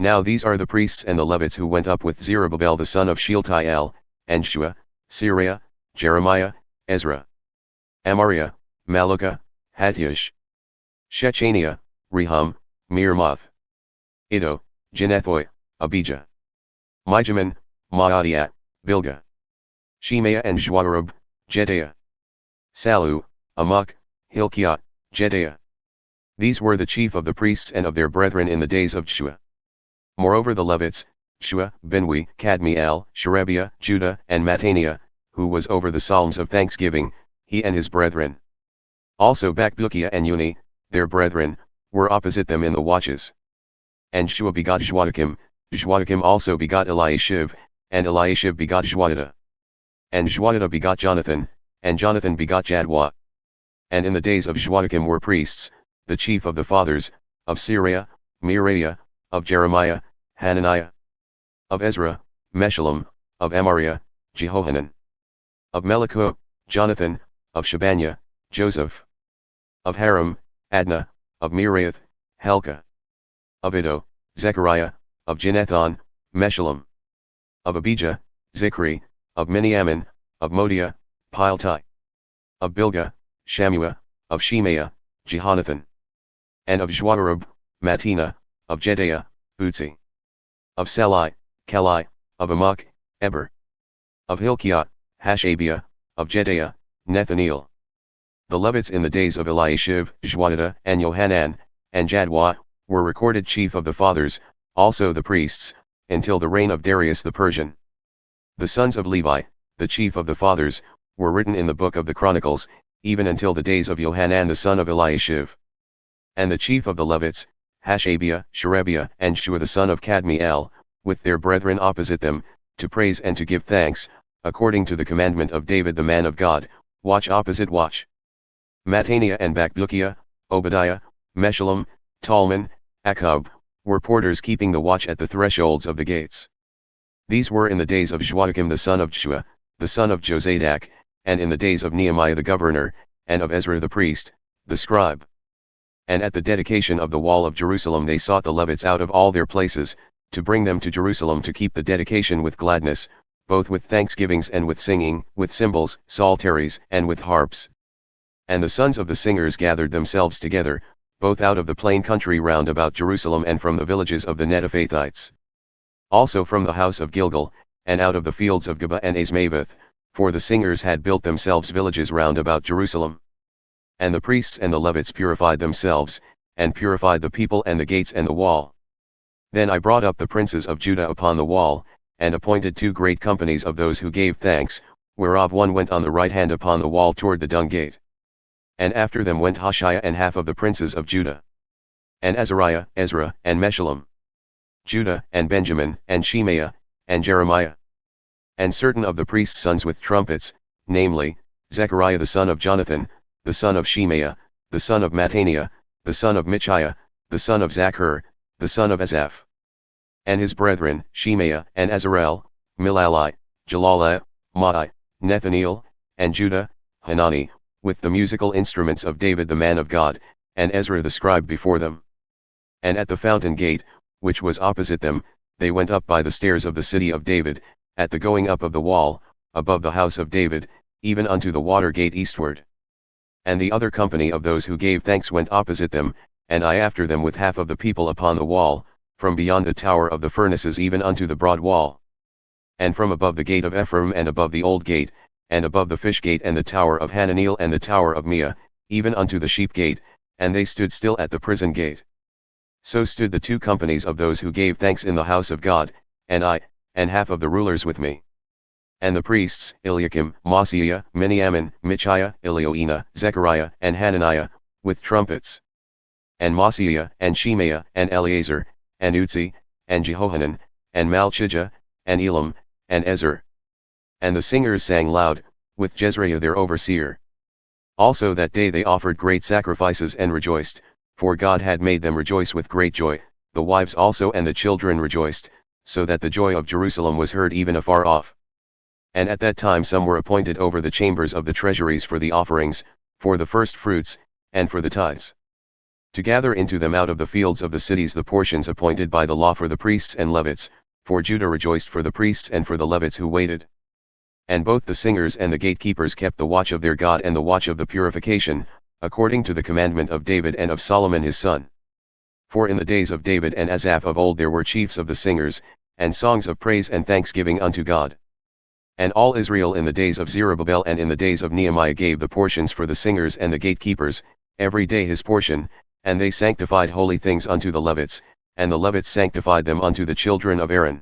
Now these are the priests and the Levites who went up with Zerubbabel the son of Shealtiel, and Jeshua, Seraiah, Jeremiah, Ezra, Amariah, Malluch, Hattush, Shechaniah, Rehum, Meremoth, Iddo, Ginnethoi, Abijah, Mijamin, Maadiah, Bilgah, Shemaiah and Joiarib, Jedaiah, Sallu, Amok, Hilkiah, Jedaiah. These were the chief of the priests and of their brethren in the days of Jeshua. Moreover the Levites, Jeshua, Binnui, Kadmiel, Sherebiah, Judah, and Mattaniah, who was over the psalms of thanksgiving, he and his brethren. Also Bakbukiah and Unni, their brethren, were opposite them in the watches. And Jeshua begot Joiakim, Joiakim also begot Eliashib, and Eliashib begot Joiada. And Joiada begot Jonathan, and Jonathan begot Jaddua. And in the days of Joiakim were priests, the chief of the fathers, of Seraiah, Maadiah, of Jeremiah, Hananiah, of Ezra, Meshullam, of Amariah, Jehohanan, of Malluch, Jonathan, of Shebaniah, Joseph, of Haram, Adnah, of Meremoth, Hilkiah, of Iddo, Zechariah, of Ginnethoi, Meshullam, of Abijah, Zichri, of Mijamin, of Maadiah, Piltai, of Bilgah, Shammua, of Shemaiah, Jehonathan, and of Joiarib, Mattaniah, of Jedaiah, Uzzi, of Sallu, Kelai, of Amok, Eber, of Hilkiah, Hashabiah, of Jedaiah, Nethaneel. The Levites in the days of Eliashib, Joiada, and Johanan, and Jaddua, were recorded chief of the fathers, also the priests, until the reign of Darius the Persian. The sons of Levi, the chief of the fathers, were written in the book of the Chronicles, even until the days of Johanan the son of Eliashib. And the chief of the Levites, Hashabiah, Sherebiah, and Jeshua the son of Kadmiel, with their brethren opposite them, to praise and to give thanks, according to the commandment of David the man of God, watch opposite watch. Mattaniah and Bakbukiah, Obadiah, Meshullam, Talman, Akkub, were porters keeping the watch at the thresholds of the gates. These were in the days of Joiakim the son of Jeshua, the son of Jozadak, and in the days of Nehemiah the governor, and of Ezra the priest, the scribe. And at the dedication of the wall of Jerusalem they sought the Levites out of all their places, to bring them to Jerusalem to keep the dedication with gladness, both with thanksgivings and with singing, with cymbals, psalteries, and with harps. And the sons of the singers gathered themselves together, both out of the plain country round about Jerusalem and from the villages of the Netophathites. Also from the house of Gilgal, and out of the fields of Geba and Azmaveth, for the singers had built themselves villages round about Jerusalem. And the priests and the Levites purified themselves, and purified the people and the gates and the wall. Then I brought up the princes of Judah upon the wall, and appointed 2 great companies of those who gave thanks, whereof one went on the right hand upon the wall toward the dung gate. And after them went Hoshea and half of the princes of Judah. And Azariah, Ezra, and Meshullam, Judah, and Benjamin, and Shemaiah, and Jeremiah. And certain of the priests' sons with trumpets, namely, Zechariah the son of Jonathan, the son of Shemaiah, the son of Mattaniah, the son of Michiah, the son of Zachar, the son of Asaph. And his brethren, Shemaiah, and Azarel, Milalai, Jalali, Maai, Nethaneel, and Judah, Hanani, with the musical instruments of David the man of God, and Ezra the scribe before them. And at the fountain gate, which was opposite them, they went up by the stairs of the city of David, at the going up of the wall, above the house of David, even unto the water gate eastward. And the other company of those who gave thanks went opposite them, and I after them with half of the people upon the wall, from beyond the tower of the furnaces even unto the broad wall. And from above the gate of Ephraim and above the old gate, and above the fish gate and the tower of Hananeel and the tower of Meah, even unto the sheep gate, and they stood still at the prison gate. So stood the 2 companies of those who gave thanks in the house of God, and I, and half of the rulers with me. And the priests, Eliakim, Maaseiah, Miniamin, Michiah, Elioenah, Zechariah, and Hananiah, with trumpets. And Maaseiah, and Shemaiah, and Eleazar, and Uzzi, and Jehohanan, and Malchijah, and Elam, and Ezer. And the singers sang loud, with Jezreiah their overseer. Also that day they offered great sacrifices and rejoiced, for God had made them rejoice with great joy, the wives also and the children rejoiced, so that the joy of Jerusalem was heard even afar off. And at that time some were appointed over the chambers of the treasuries for the offerings, for the first fruits, and for the tithes. to gather into them out of the fields of the cities the portions appointed by the law for the priests and Levites, for Judah rejoiced for the priests and for the Levites who waited. And both the singers and the gatekeepers kept the watch of their God and the watch of the purification, according to the commandment of David and of Solomon his son. For in the days of David and Asaph of old there were chiefs of the singers, and songs of praise and thanksgiving unto God. And all Israel in the days of Zerubbabel and in the days of Nehemiah gave the portions for the singers and the gatekeepers, every day his portion, and they sanctified holy things unto the Levites, and the Levites sanctified them unto the children of Aaron.